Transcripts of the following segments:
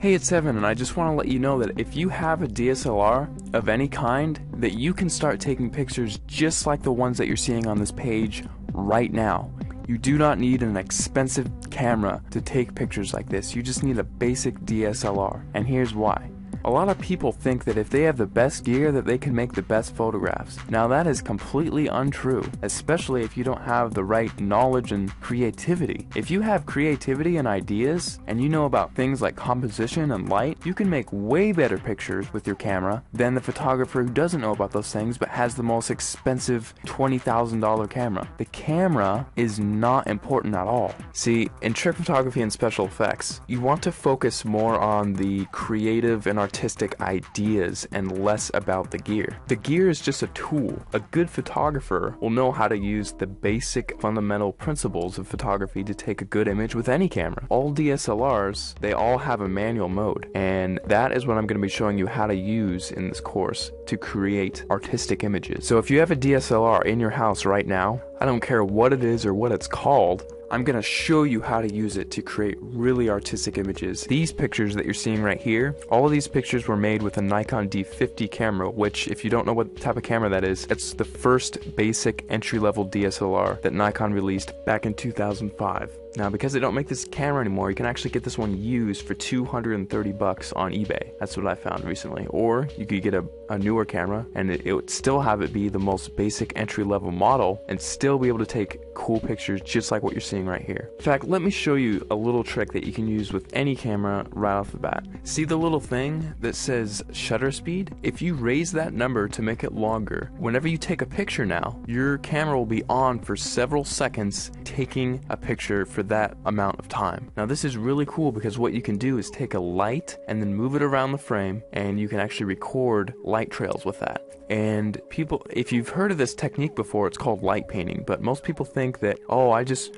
Hey, it's Evan, and I just want to let you know that if you have a DSLR of any kind, that you can start taking pictures just like the ones that you're seeing on this page right now. You do not need an expensive camera to take pictures like this. You just need a basic DSLR, and here's why. A lot of people think that if they have the best gear that they can make the best photographs. Now that is completely untrue, especially if you don't have the right knowledge and creativity. If you have creativity and ideas, and you know about things like composition and light, you can make way better pictures with your camera than the photographer who doesn't know about those things but has the most expensive $20,000 camera. The camera is not important at all. See, in trick photography and special effects, you want to focus more on the creative and artistic ideas and less about the gear. The gear is just a tool. A good photographer will know how to use the basic fundamental principles of photography to take a good image with any camera. All DSLRs, they all have a manual mode, and that is what I'm going to be showing you how to use in this course to create artistic images. So if you have a DSLR in your house right now, I don't care what it is or what it's called, I'm going to show you how to use it to create really artistic images. These pictures that you're seeing right here, all of these pictures were made with a Nikon D50 camera, which if you don't know what type of camera that is, it's the first basic entry-level DSLR that Nikon released back in 2005. Now, because they don't make this camera anymore, you can actually get this one used for $230 on eBay. That's what I found recently. Or you could get a newer camera and it would still have it be the most basic entry-level model and still be able to take cool pictures just like what you're seeing right here. In fact, let me show you a little trick that you can use with any camera right off the bat. See the little thing that says shutter speed? If you raise that number to make it longer, whenever you take a picture now, your camera will be on for several seconds taking a picture for that amount of time. Now this is really cool because what you can do is take a light and then move it around the frame, and you can actually record light trails with that. And people, if you've heard of this technique before, it's called light painting, but most people think that, oh, I just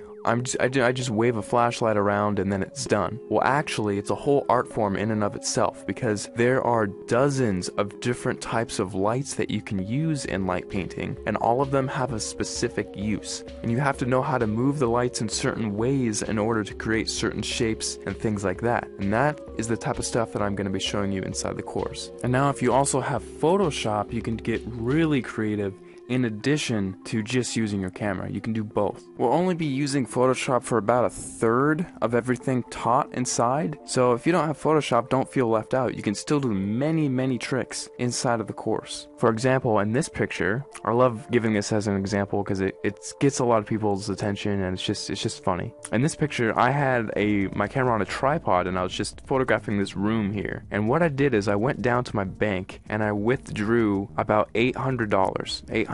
wave a flashlight around and then it's done. Well, actually, it's a whole art form in and of itself, because there are dozens of different types of lights that you can use in light painting, and all of them have a specific use. And you have to know how to move the lights in certain ways in order to create certain shapes and things like that. And that is the type of stuff that I'm going to be showing you inside the course. And now if you also have Photoshop, you can get really creative. In addition to just using your camera, you can do both. We'll only be using Photoshop for about a third of everything taught inside, so if you don't have Photoshop, don't feel left out. You can still do many tricks inside of the course. For example, in this picture, I love giving this as an example because it gets a lot of people's attention and it's just funny. In this picture, I had my camera on a tripod and I was just photographing this room here. And what I did is I went down to my bank and I withdrew about $800,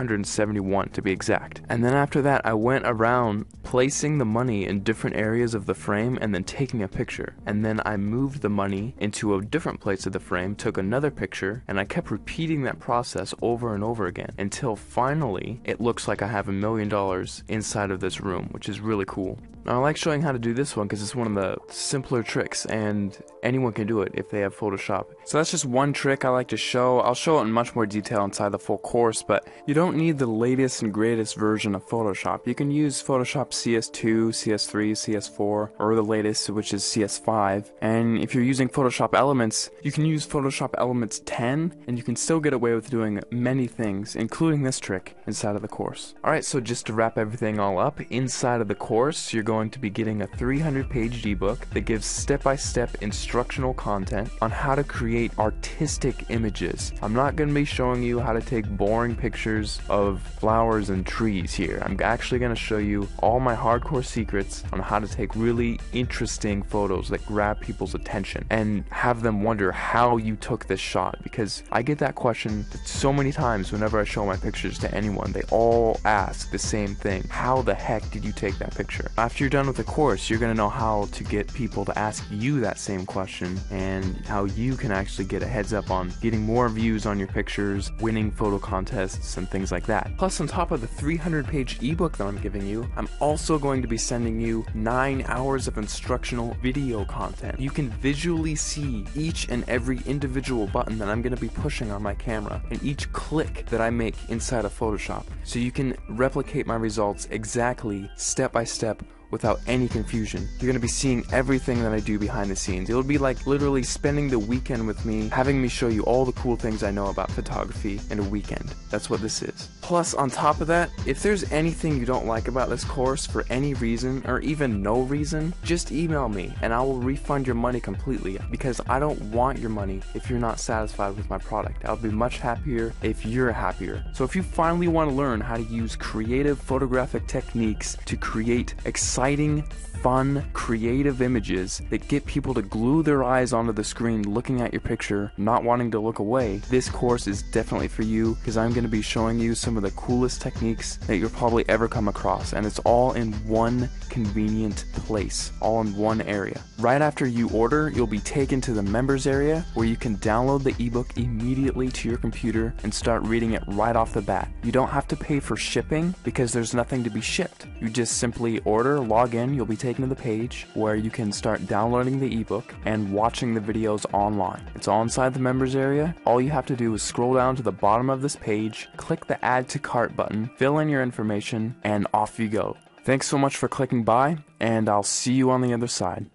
$871 to be exact. And then after that, I went around placing the money in different areas of the frame and then taking a picture. And then I moved the money into a different place of the frame, took another picture, and I kept repeating that process over and over again until finally it looks like I have $1 million inside of this room, which is really cool. Now, I like showing how to do this one because it's one of the simpler tricks and anyone can do it if they have Photoshop. So that's just one trick I like to show. I'll show it in much more detail inside the full course, but you don't need the latest and greatest version of Photoshop. You can use Photoshop CS2, CS3, CS4, or the latest, which is CS5. And if you're using Photoshop Elements, you can use Photoshop Elements 10, and you can still get away with doing many things, including this trick, inside of the course. Alright, so just to wrap everything all up, inside of the course, you're going to be getting a 300-page ebook that gives step-by-step instructional content on how to create artistic images. I'm not going to be showing you how to take boring pictures of flowers and trees here. I'm actually going to show you all my hardcore secrets on how to take really interesting photos that grab people's attention and have them wonder how you took this shot, because I get that question so many times whenever I show my pictures to anyone. They all ask the same thing: how the heck did you take that picture? After you're done with the course, you're going to know how to get people to ask you that same question and how you can actually get a heads up on getting more views on your pictures, winning photo contests, and things like that. Plus, on top of the 300-page ebook that I'm giving you, I'm also going to be sending you 9 hours of instructional video content. You can visually see each and every individual button that I'm going to be pushing on my camera and each click that I make inside of Photoshop, so you can replicate my results exactly, step by step, without any confusion. You're gonna be seeing everything that I do behind the scenes. It'll be like literally spending the weekend with me, having me show you all the cool things I know about photography in a weekend. That's what this is. Plus, on top of that, if there's anything you don't like about this course for any reason, or even no reason, just email me and I will refund your money completely, because I don't want your money if you're not satisfied with my product. I'll be much happier if you're happier. So if you finally want to learn how to use creative photographic techniques to create exciting, fun, creative images that get people to glue their eyes onto the screen looking at your picture, not wanting to look away, this course is definitely for you, because I'm going to be showing you some of the coolest techniques that you'll probably ever come across, and it's all in one convenient place, all in one area. Right after you order, you'll be taken to the members area where you can download the ebook immediately to your computer and start reading it right off the bat. You don't have to pay for shipping because there's nothing to be shipped. You just simply order, log in, you'll be taken to the page where you can start downloading the ebook and watching the videos online. It's all inside the members area. All you have to do is scroll down to the bottom of this page, click the add to cart button, fill in your information, and off you go. Thanks so much for clicking by, and I'll see you on the other side.